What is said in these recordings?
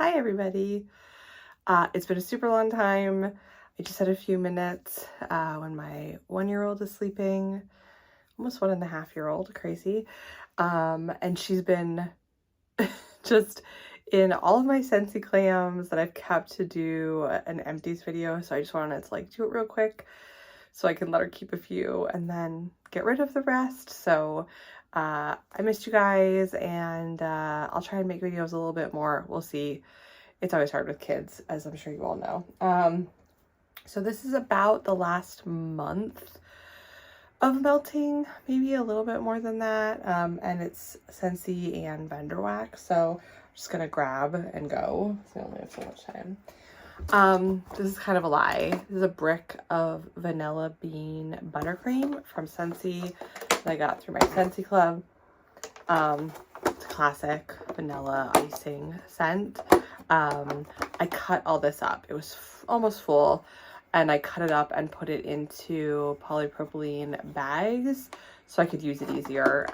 Hi everybody. It's been a super long time. I just had a few minutes when my 1-year-old is sleeping, almost 1.5-year-old, crazy. And she's been just in all of my Scentsy clams that I've kept to do an empties video. So I just wanted to do it real quick so I can let her keep a few and then get rid of the rest. So I missed you guys, and I'll try and make videos a little bit more. We'll see. It's always hard with kids, as I'm sure you all know. So this is about the last month of melting, maybe a little bit more than that. And it's Scentsy and vendor wax. So I'm just gonna grab and go. So I only have so much time. This is kind of a lie. This is a brick of vanilla bean buttercream from Scentsy that I got through my Scentsy club. It's a classic vanilla icing scent. I cut all this up. It was almost full, and I cut it up and put it into polypropylene bags so I could use it easier.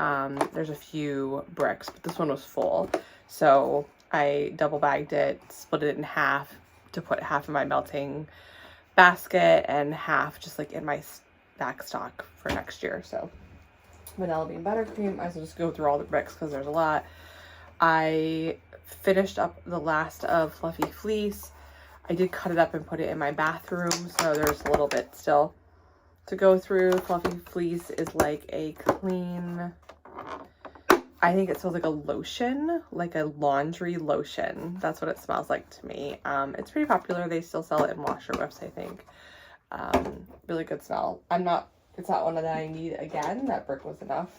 There's a few bricks, but this one was full. So I double bagged it, split it in half to put half in my melting basket and half just in my back stock for next year. So vanilla bean buttercream, I will just go through all the bricks because there's a lot. I finished up the last of Fluffy Fleece. I did cut it up and put it in my bathroom, so there's a little bit still to go through. Fluffy Fleece is like a clean, I think it smells like a lotion, like a laundry lotion. That's what it smells like to me. It's pretty popular. They still sell it in washer whips, I think. Really good smell. It's not one that I need again. That brick was enough.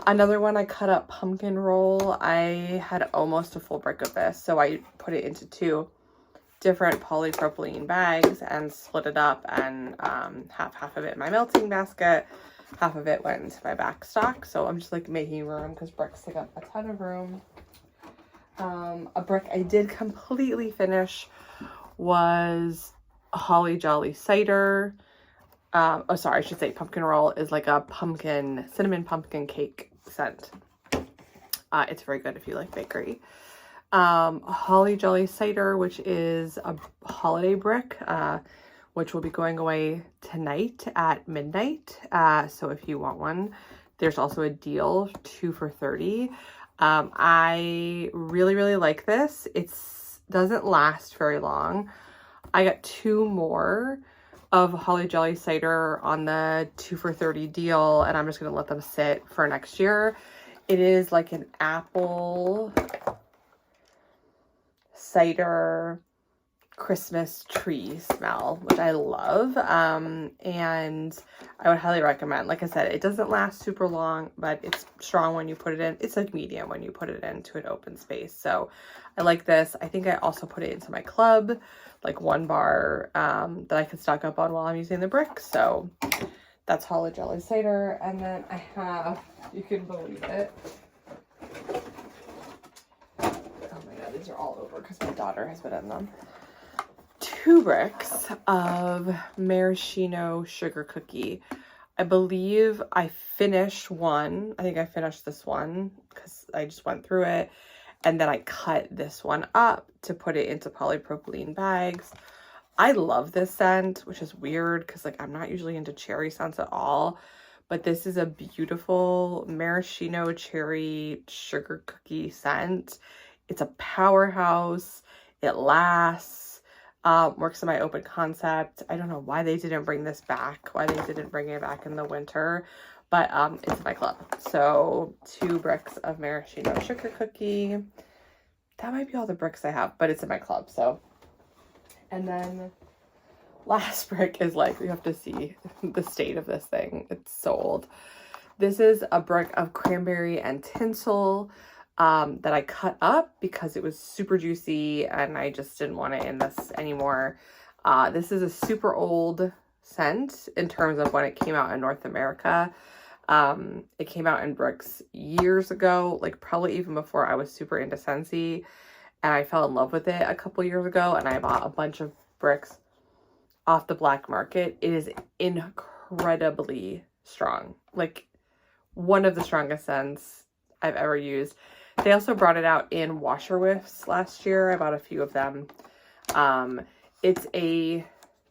Another one, I cut up pumpkin roll. I had almost a full brick of this, so I put it into 2 different polypropylene bags and split it up, and half of it in my melting basket, half of it went into my back stock. So I'm just making room because bricks take up a ton of room. A brick I did completely finish was Holly Jolly Cider. Oh, sorry, I should say pumpkin roll is like a cinnamon pumpkin cake scent. It's very good if you like bakery. Holly Jolly Cider, which is a holiday brick, which will be going away tonight at midnight. So if you want one, there's also a deal, 2 for $30. I really, really like this. It doesn't last very long. I got 2 more of Holly Jolly Cider on the 2 for $30 deal, and I'm just going to let them sit for next year. It is like an apple cider Christmas tree smell, which I love, and I would highly recommend. Like I said, it doesn't last super long, but it's strong when you put it in. It's like medium when you put it into an open space. So I like this. I think I also put it into my club, like 1 bar that I could stock up on while I'm using the brick. So that's Holly Jolly Cider. And then I have, you can believe it, oh my god, these are all over because my daughter has been in them. 2 bricks of maraschino sugar cookie. I believe I finished one. I think I finished this one because I just went through it. And then I cut this one up to put it into polypropylene bags. I love this scent, which is weird because I'm not usually into cherry scents at all. But this is a beautiful maraschino cherry sugar cookie scent. It's a powerhouse. It lasts. Works in my open concept. I don't know why they didn't bring this back, why they didn't bring it back in the winter, but it's in my club. So 2 bricks of maraschino sugar cookie. That might be all the bricks I have, but it's in my club. So, and then last brick is you have to see the state of this thing. It's so old. This is a brick of cranberry and tinsel that I cut up because it was super juicy and I just didn't want it in this anymore. This is a super old scent in terms of when it came out in North America. It came out in bricks years ago, probably even before I was super into Scentsy, and I fell in love with it a couple years ago, and I bought a bunch of bricks off the black market. It is incredibly strong, one of the strongest scents I've ever used. They also brought it out in washer whiffs last year. I bought a few of them. It's a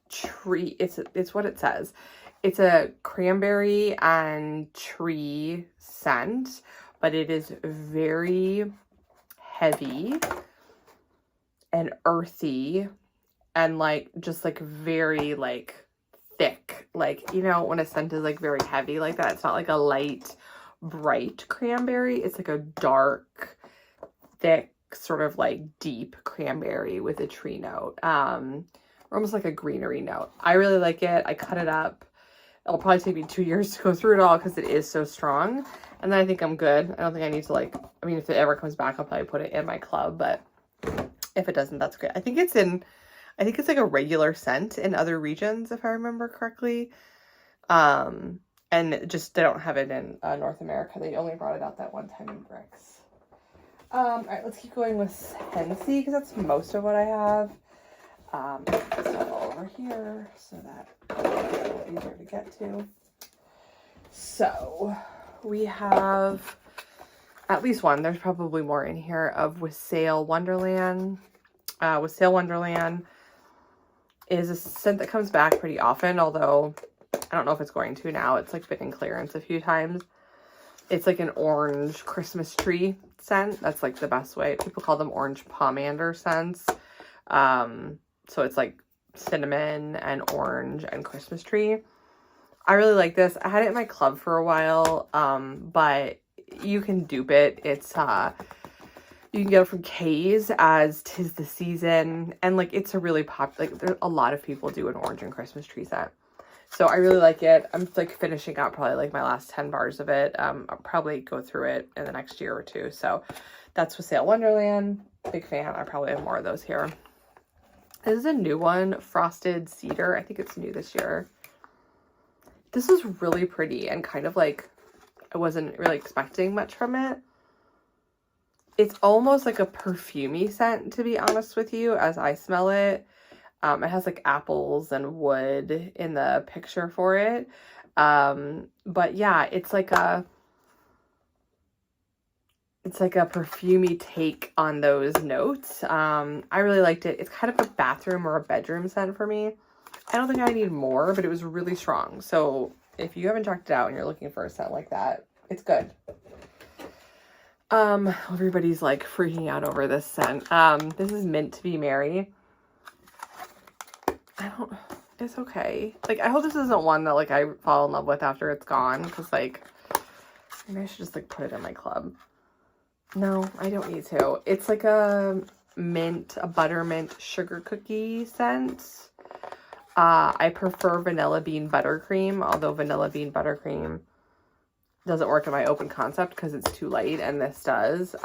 tree, it's what it says. It's a cranberry and tree scent, but it is very heavy and earthy and like just like very like thick. Like, you know, when a scent is like very heavy like that, it's not like a light, bright cranberry. It's like a dark, thick, sort of like deep cranberry with a tree note. Or almost like a greenery note. I really like it. I cut it up. It'll probably take me 2 years to go through it all because it is so strong. And then I think I'm good. I don't think I need to like, I mean, if it ever comes back, I'll probably put it in my club, but if it doesn't, that's great. I think it's like a regular scent in other regions, if I remember correctly. And just, they don't have it in North America. They only brought it out that one time in Bricks. All right, let's keep going with Scentsy because that's most of what I have. Put stuff all over here so that it's a little easier to get to. So we have at least one. There's probably more in here of Wassail Wonderland. Wassail Wonderland is a scent that comes back pretty often, although I don't know if it's going to now. It's like been in clearance a few times. It's like an orange Christmas tree scent. That's like the best way. People call them orange pomander scents. So it's like cinnamon and orange and Christmas tree. I really like this. I had it in my club for a while, but you can dupe it. It's you can get it from K's as 'Tis the Season, and like it's a really like there's a lot of people do an orange and Christmas tree scent. So I really like it. I'm like finishing out probably like my last 10 bars of it. I'll probably go through it in the next year or two. So that's Wassail Wonderland. Big fan. I probably have more of those here. This is a new one, Frosted Cedar. I think it's new this year. This is really pretty and kind of like, I wasn't really expecting much from it. It's almost like a perfumey scent, to be honest with you, as I smell it. It has like apples and wood in the picture for it. But yeah, it's like a perfumey take on those notes. I really liked it. It's kind of a bathroom or a bedroom scent for me. I don't think I need more, but it was really strong. So if you haven't checked it out and you're looking for a scent like that, it's good. Everybody's like freaking out over this scent. This is Meant to Be Merry. It's okay. Like, I hope this isn't one that like I fall in love with after it's gone, because like maybe I should just like put it in my club. No, I don't need to. It's like a buttermint sugar cookie scent. I prefer vanilla bean buttercream, although vanilla bean buttercream doesn't work in my open concept because it's too light, and this does.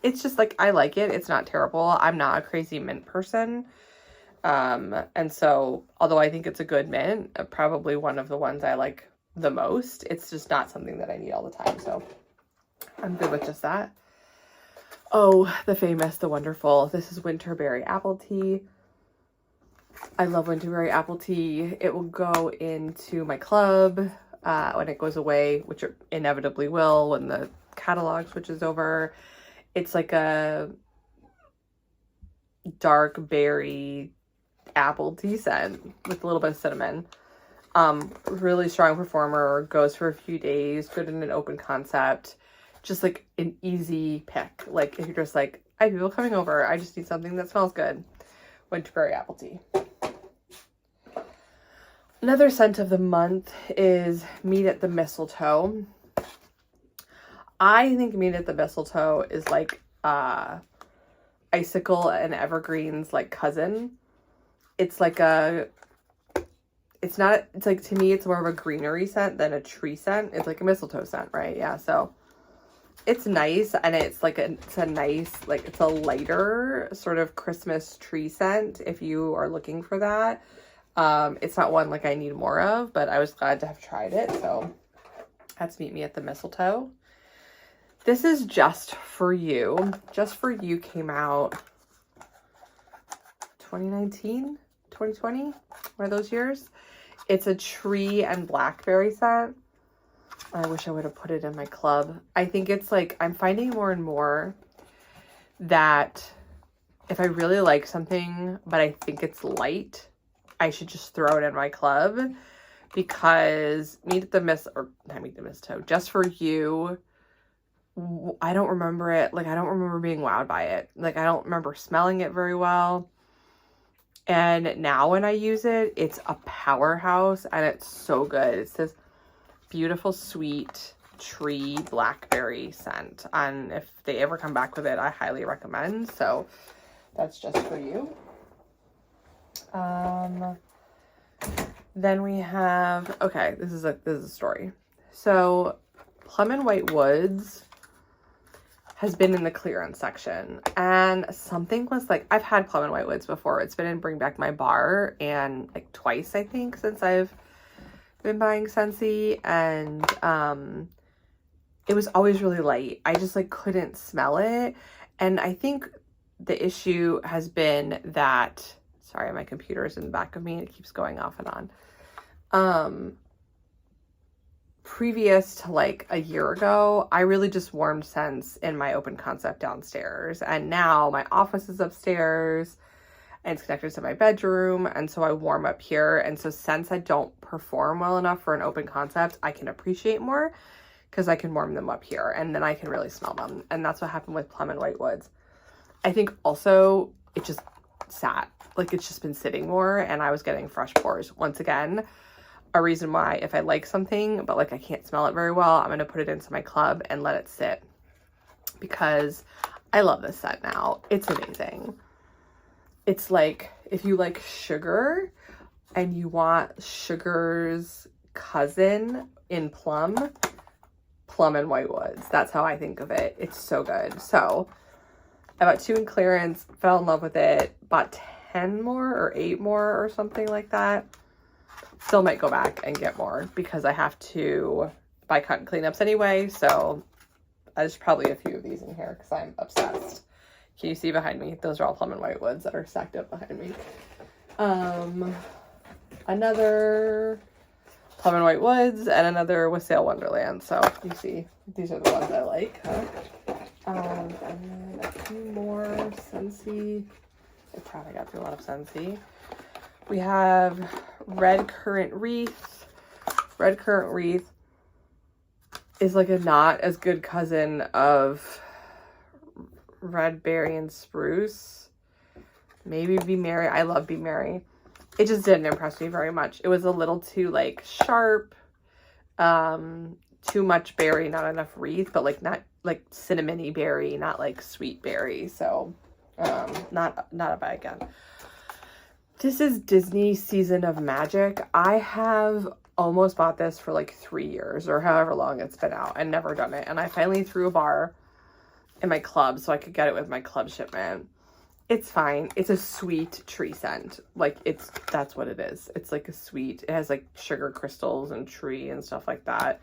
It's just like, I like it. It's not terrible. I'm not a crazy mint person. And so, although I think it's a good mint, probably one of the ones I like the most, it's just not something that I need all the time. So I'm good with just that. Oh, the famous, the wonderful. This is Winterberry Apple Tea. I love Winterberry Apple Tea. It will go into my club when it goes away, which it inevitably will when the catalog switches over. It's like a dark berry apple tea scent with a little bit of cinnamon. Really strong performer, goes for a few days, good in an open concept. Just like an easy pick. Like if you're just like, I have people coming over, I just need something that smells good. Winterberry Apple Tea. Another scent of the month is Meet at the Mistletoe. I think Meet at the Mistletoe is like Icicle and Evergreen's like cousin. It's like it's like, to me, it's more of a greenery scent than a tree scent. It's like a mistletoe scent, right? Yeah, so it's nice, and it's like it's a nice, like, it's a lighter sort of Christmas tree scent if you are looking for that. It's not one like I need more of, but I was glad to have tried it. So that's Meet Me at the Mistletoe. This is Just For You. Just For You came out 2019, 2020, one of those years. It's a tree and blackberry scent. I wish I would have put it in my club. I think it's like, I'm finding more and more that if I really like something, but I think it's light, I should just throw it in my club, because Meet the Mistletoe, Just For You, I don't remember it. Like, I don't remember being wowed by it. Like, I don't remember smelling it very well. And now when I use it, it's a powerhouse and it's so good. It's this beautiful, sweet tree blackberry scent. And if they ever come back with it, I highly recommend. So that's Just For You. Then we have, okay, this is a story. So Plum and White Woods has been in the clearance section, and something was like, I've had Plum and White Woods before. It's been in Bring Back My Bar, and like twice, I think, since I've been buying Scentsy, and it was always really light. I just like couldn't smell it. And I think the issue has been that, sorry, my computer is in the back of me. It keeps going off and on. Previous to like a year ago, I really just warmed scents in my open concept downstairs. And now my office is upstairs and it's connected to my bedroom. And so I warm up here. And so scents that don't perform well enough for an open concept, I can appreciate more because I can warm them up here and then I can really smell them. And that's what happened with Plum and White Woods. I think also it just sat, like it's just been sitting more, and I was getting fresh pores. Once again, a reason why, if I like something but like I can't smell it very well, I'm going to put it into my club and let it sit, because I love this scent now. It's amazing. It's like if you like sugar and you want sugar's cousin in Plum and White Woods. That's how I think of it. It's so good. So I bought 2 in clearance, fell in love with it, bought 10 more or 8 more or something like that. Still might go back and get more because I have to buy cut and cleanups anyway. So there's probably a few of these in here because I'm obsessed. Can you see behind me? Those are all Plum and White Woods that are stacked up behind me. Another Plum and White Woods and another Wassail Wonderland. So you see, these are the ones I like. Huh? And then a few more Scentsy. I probably got through a lot of Scentsy. We have Red Currant Wreath. Red Currant Wreath is like a not as good cousin of Red Berry and Spruce. Maybe Be Merry. I love Be Merry. It just didn't impress me very much. It was a little too like sharp, too much berry, not enough wreath, but like not like cinnamony berry, not like sweet berry. So not a bad again. This is Disney Season of Magic. I have almost bought this for like 3 years or however long it's been out and never done it. And I finally threw a bar in my club so I could get it with my club shipment. It's fine. It's a sweet tree scent. Like that's what it is. It's like a sweet, it has like sugar crystals and tree and stuff like that.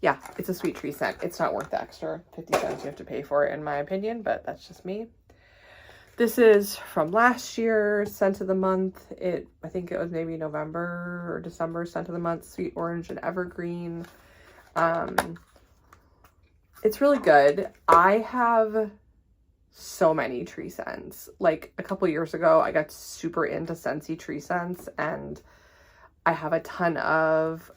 Yeah, it's a sweet tree scent. It's not worth the extra 50 cents you have to pay for it in my opinion, but that's just me. This is from last year, Scent of the Month. I think it was maybe November or December Scent of the Month, Sweet Orange and Evergreen. It's really good. I have so many tree scents. Like a couple years ago, I got super into Scentsy tree scents, and I have a ton of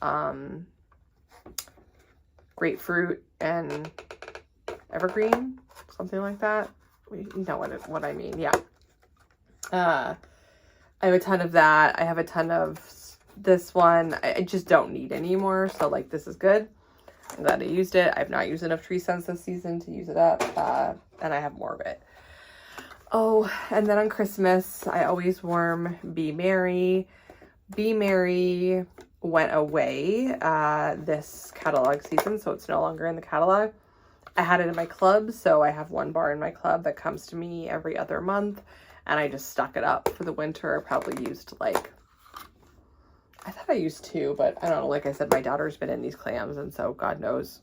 grapefruit and evergreen, something like that. You know what I mean. Yeah. I have a ton of that. I have a ton of this one. I just don't need anymore. So like, this is good. I'm glad I used it. I've not used enough tree scents this season to use it up. And I have more of it. Oh, and then on Christmas, I always warm Be Merry. Be Merry went away this catalog season, so it's no longer in the catalog. I had it in my club, so I have 1 bar in my club that comes to me every other month, and I just stock it up for the winter. I probably used like, I thought I used 2, but I don't know. Like I said, my daughter's been in these clams, and so God knows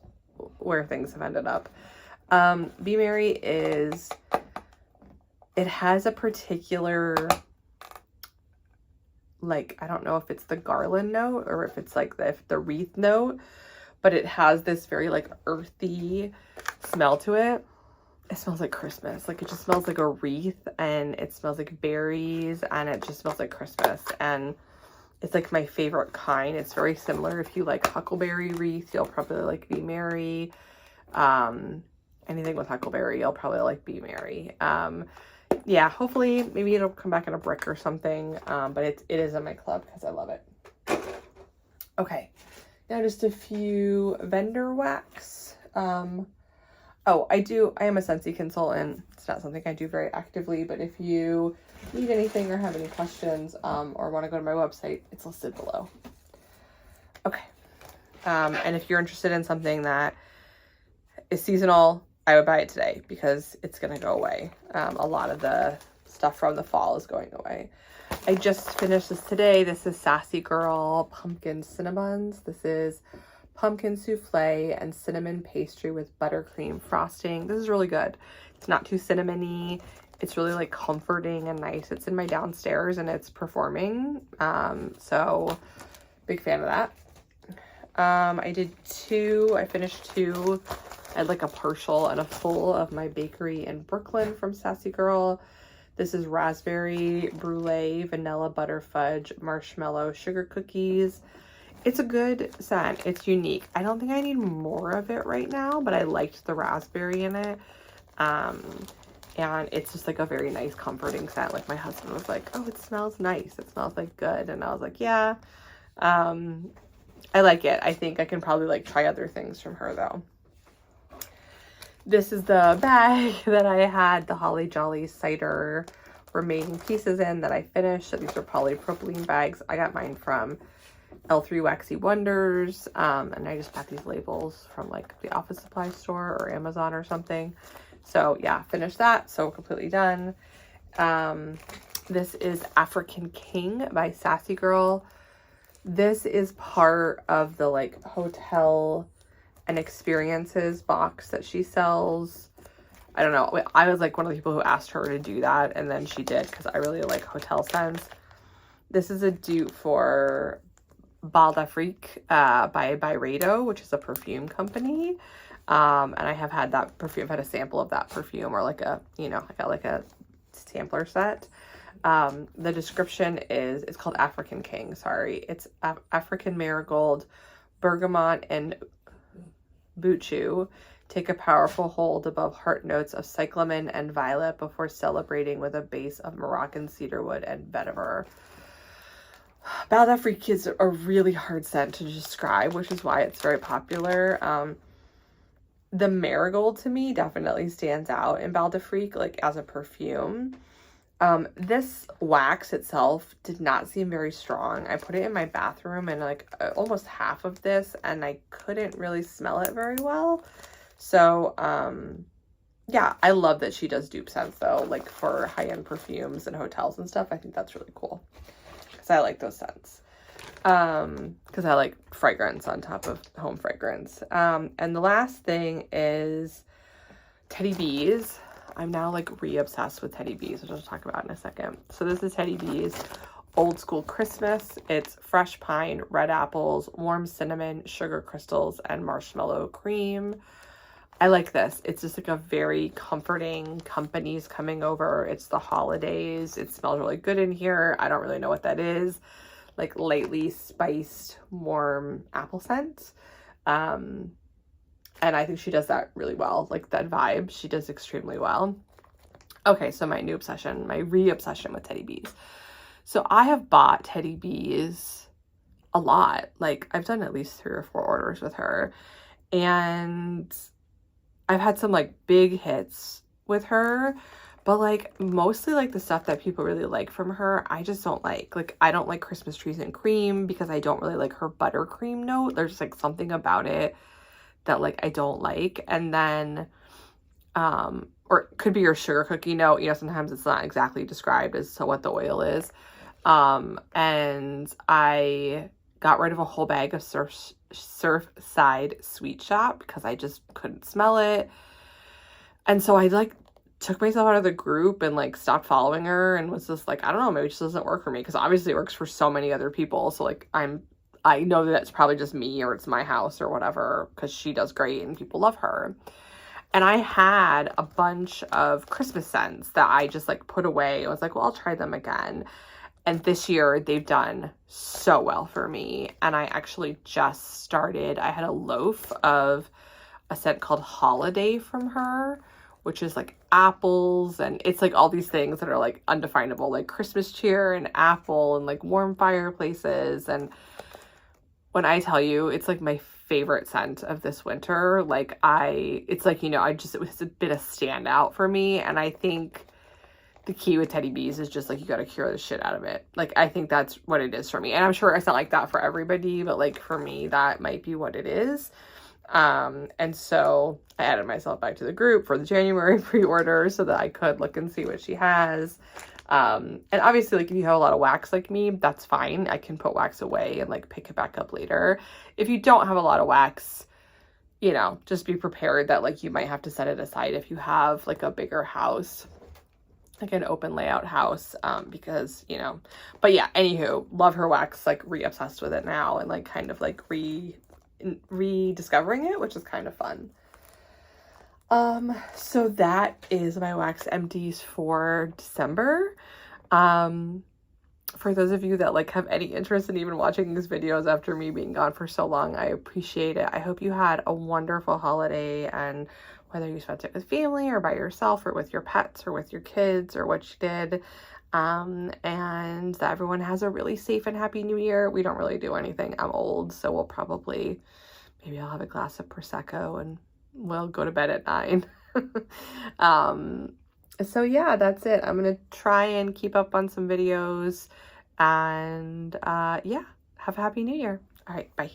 where things have ended up. Be Merry is, it has a particular, like, I don't know if it's the garland note or if it's like the wreath note, but it has this very like earthy smell to it. it smells like Christmas. Like, it just smells like a wreath, and it smells like berries, and it just smells like Christmas. And it's like my favorite kind. It's very similar. If you like huckleberry wreath, you'll probably like Be Merry. Anything with huckleberry, you'll probably like Be Merry. Yeah, hopefully maybe it'll come back in a brick or something. But it is in my club because I love it. Okay, now just a few vendor wax. Oh, I am a Scentsy consultant. It's not something I do very actively, but if you need anything or have any questions, or want to go to my website, it's listed below. Okay. And if you're interested in something that is seasonal, I would buy it today because it's going to go away. A lot of the stuff from the fall is going away. I just finished this today. This is Sassy Girl Pumpkin Cinnabons. This is pumpkin souffle and cinnamon pastry with buttercream frosting. This is really good. It's not too cinnamony. It's really like comforting and nice. It's in my downstairs and it's performing. So big fan of that. I finished two. I had like a partial and a full of my bakery in Brooklyn from Sassy Girl. This is raspberry brulee, vanilla butter fudge, marshmallow sugar cookies. It's a good scent. It's unique. I don't think I need more of it right now, but I liked the raspberry in it. And it's just like a very nice comforting scent. Like my husband was like, oh, it smells nice. It smells like good. And I was like, yeah, I like it. I think I can probably like try other things from her though. This is the bag that I had the Holly Jolly cider remaining pieces in that I finished. So these are polypropylene bags. I got mine from L3 Waxy Wonders, and I just got these labels from like the office supply store or Amazon or something. So yeah, finished that. So completely done. This is African King by Sassy Girl. This is part of the like hotel and experiences box that she sells. I don't know. I was like one of the people who asked her to do that, and then she did because I really like hotel scents. This is a dupe for Bal d'Afrique by Byredo, which is a perfume company. And I have had that perfume. I've had a sample of that perfume, or like a, I got like a sampler set. The description is, it's called African King, sorry. It's African Marigold, Bergamot, and Buchu. Take a powerful hold above heart notes of cyclamen and violet before celebrating with a base of Moroccan cedarwood and vetiver. Bal d'Afrique is a really hard scent to describe, which is why it's very popular. The marigold to me definitely stands out in Bal d'Afrique, like as a perfume. This wax itself did not seem very strong. I put it in my bathroom and like almost half of this, and I couldn't really smell it very well. So, yeah, I love that she does dupe scents though, like for high-end perfumes and hotels and stuff. I think that's really cool because I like those scents. Because I like fragrance on top of home fragrance. And the last thing is Teddy Bees. I'm now like re-obsessed with Teddy Bees, which I'll talk about in a second. So this is Teddy Bees Old School Christmas. It's fresh pine, red apples, warm cinnamon, sugar crystals, and marshmallow cream. I like this. It's just like a very comforting, company's coming over. It's the holidays. It smells really good in here. I don't really know what that is. Like lightly spiced, warm apple scent. And I think she does that really well. Like that vibe, she does extremely well. Okay, so my new obsession, my re-obsession with Teddy Bees. So I have bought Teddy Bees a lot. Like I've done at least 3 or 4 orders with her. And I've had some like big hits with her. But like mostly like the stuff that people really like from her, I just don't like. Like I don't like Christmas trees and cream because I don't really like her buttercream note. There's like something about it that like I don't like. And then or it could be your sugar cookie note. Sometimes it's not exactly described as to what the oil is. And I got rid of a whole bag of Surfside Sweet Shop because I just couldn't smell it. And so I like took myself out of the group and like stopped following her and was just like, I don't know, maybe it just doesn't work for me because obviously it works for so many other people. So like I know that it's probably just me or it's my house or whatever because she does great and people love her. And I had a bunch of Christmas scents that I just like put away. I was like, well, I'll try them again. And this year they've done so well for me. And I actually just started, I had a loaf of a scent called Holiday from her, which is like apples, and it's like all these things that are like undefinable, like Christmas cheer and apple and like warm fireplaces. And when I tell you, it's like my favorite scent of this winter. Like it's like, you know, it was a bit of standout for me. And I think the key with Teddy Bees is just like, you got to cure the shit out of it. Like, I think that's what it is for me. And I'm sure it's not like that for everybody, but like for me, that might be what it is. And so I added myself back to the group for the January pre-order so that I could look and see what she has. And obviously, like, if you have a lot of wax like me, that's fine. I can put wax away and like pick it back up later. If you don't have a lot of wax, you know, just be prepared that like you might have to set it aside if you have like a bigger house, like an open layout house, because, you know, but yeah, anywho, love her wax, like re-obsessed with it now and like kind of like rediscovering it, which is kind of fun. So that is my wax empties for December. For those of you that like have any interest in even watching these videos after me being gone for so long, I appreciate it. I hope you had a wonderful holiday, and whether you spent it with family or by yourself or with your pets or with your kids or what you did, and that everyone has a really safe and happy new year. We don't really do anything. I'm old, so we'll probably, maybe I'll have a glass of Prosecco and we'll go to bed at 9. So yeah, that's it. I'm gonna try and keep up on some videos, and yeah, have a happy new year. All right, bye.